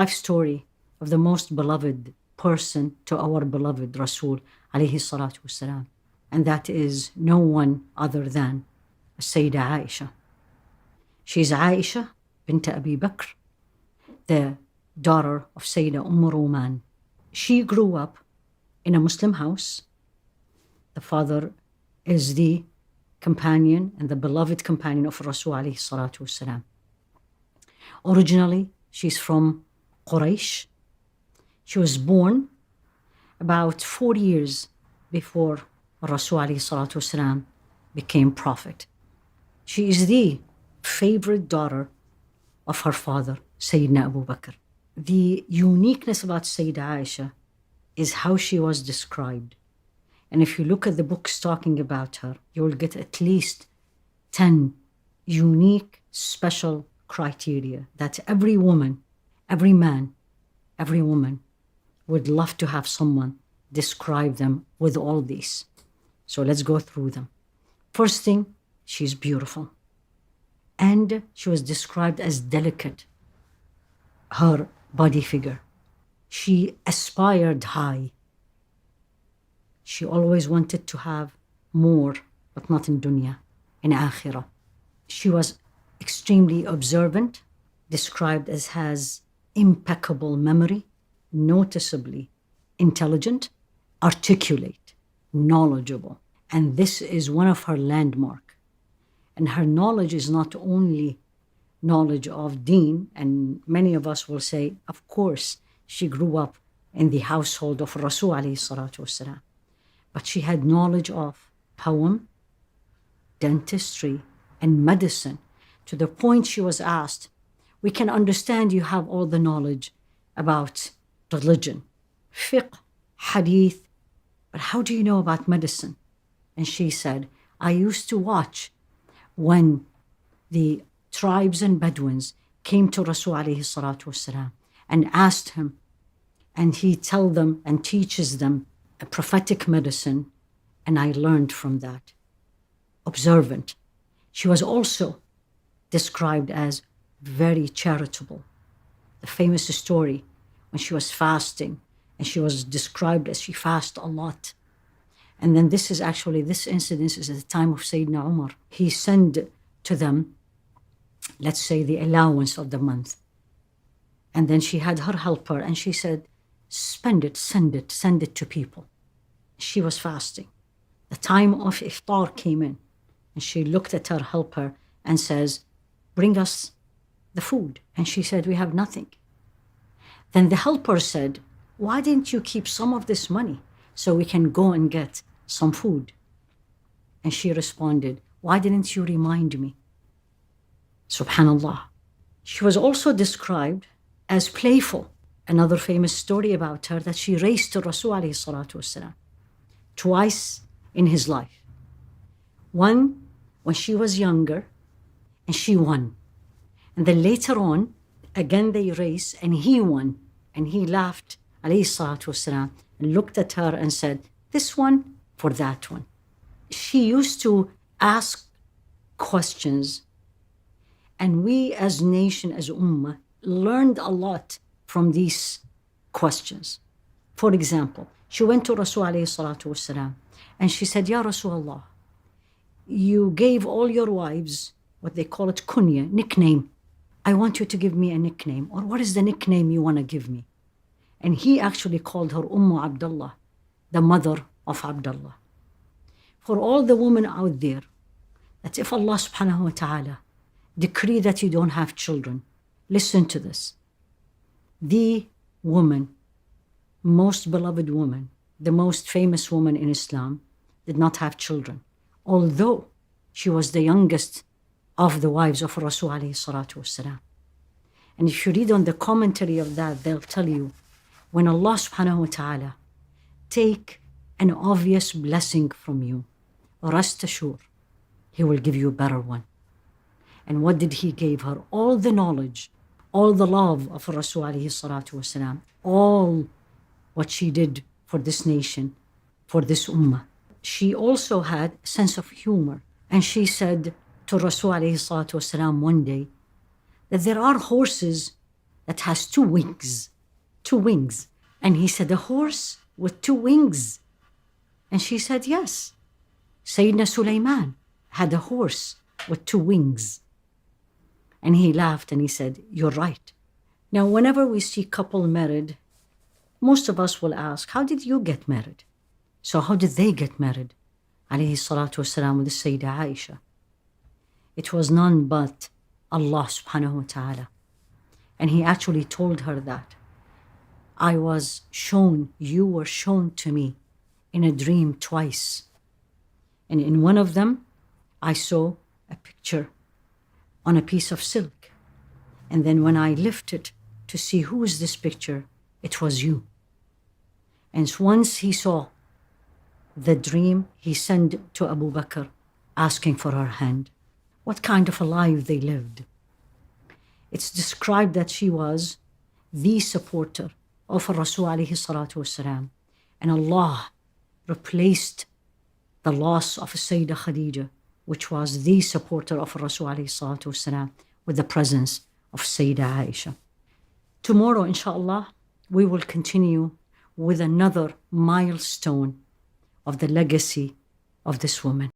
life story of the most beloved person to our beloved Rasul alayhi salatu wasalam. And that is no one other than Sayyidah Aisha. She's Aisha bint Abi Bakr, the daughter of Sayyidah Roman. She grew up in a Muslim house. The father is the companion and the beloved companion of Rasul alayhi salatu wasalam. Originally, she's from Quraysh. She was born about 4 years before Rasul alayhi salatu wasalam became prophet. She is the favorite daughter of her father, Sayyidina Abu Bakar. The uniqueness about Sayyidah Aisha is how she was described. And if you look at the books talking about her, you will get at least 10 unique, special criteria that every woman, every man, every woman would love to have someone describe them with all these. So let's go through them. First thing, she's beautiful. And she was described as delicate, her body figure. She aspired high. She always wanted to have more, but not in dunya, in akhirah. She was extremely observant, described as has impeccable memory, noticeably intelligent, articulate, knowledgeable. And this is one of her landmark. And her knowledge is not only knowledge of deen, and many of us will say, of course, she grew up in the household of Rasul alayhi salatu wasalam. But she had knowledge of poem, dentistry, and medicine, to the point she was asked, we can understand you have all the knowledge about religion, fiqh, hadith, but how do you know about medicine? And she said, I used to watch when the tribes and Bedouins came to Rasul alayhi salatu wasalam and asked him, and he tell them and teaches them a prophetic medicine, and I learned from that. Observant. She was also described as very charitable. The famous story when she was fasting, and she was described as she fasted a lot. And then this incident is at the time of Sayyidina Umar. He sent to them, let's say, the allowance of the month. And then she had her helper, and she said, send it to people. She was fasting. The time of iftar came in, and she looked at her helper and says, bring us the food. And she said, we have nothing. Then the helper said, why didn't you keep some of this money so we can go and get some food? And she responded, why didn't you remind me? Subhanallah. She was also described as playful. Another famous story about her, that she raced to Rasul alayhi salatu wasalam twice in his life. One, when she was younger, and she won. And then later on, again they raced, and he won. And he laughed, alayhi salatu wasalam, and looked at her and said, this one for that one. She used to ask questions, and we as nation, as ummah, learned a lot from these questions. For example, she went to Rasul alayhi salatu wasalam, and she said, Ya Rasulullah, you gave all your wives what they call it kunya, nickname. I want you to give me a nickname. Or what is the nickname you want to give me? And he actually called her Abdullah, the mother of Abdullah. For all the women out there, that if Allah subhanahu wa ta'ala decree that you don't have children, listen to this. The woman, most beloved woman, the most famous woman in Islam, did not have children, although she was the youngest of the wives of Rasul alayhi salatu wasalam. And if you read on the commentary of that, they'll tell you, when Allah subhanahu wa ta'ala take an obvious blessing from you, rest assured, He will give you a better one. And what did He give her? All the knowledge, all the love of Rasul alayhi salatu wasalam, all what she did for this nation, for this ummah. She also had a sense of humor. And she said to Rasul alayhi salatu wasalam one day that there are horses that has two wings. Two wings. And he said, a horse with two wings. And she said, yes. Sayyidina Sulaiman had a horse with two wings. And he laughed and he said, you're right. Now, whenever we see couple married, most of us will ask, how did you get married? So how did they get married? Alayhi salatu wasalam with the Sayyidah Aisha. It was none but Allah subhanahu wa ta'ala. And he actually told her that you were shown to me in a dream twice. And in one of them, I saw a picture on a piece of silk. And then when I lifted to see who is this picture, it was you. And once he saw the dream, he sent to Abu Bakar asking for her hand. What kind of a life they lived. It's described that she was the supporter of Rasul alayhi salatu wasalam. And Allah replaced the loss of Sayyidah Khadija, which was the supporter of Rasul alayhi salatu wasalam, with the presence of Sayyidah Aisha. Tomorrow, inshallah, we will continue with another milestone of the legacy of this woman.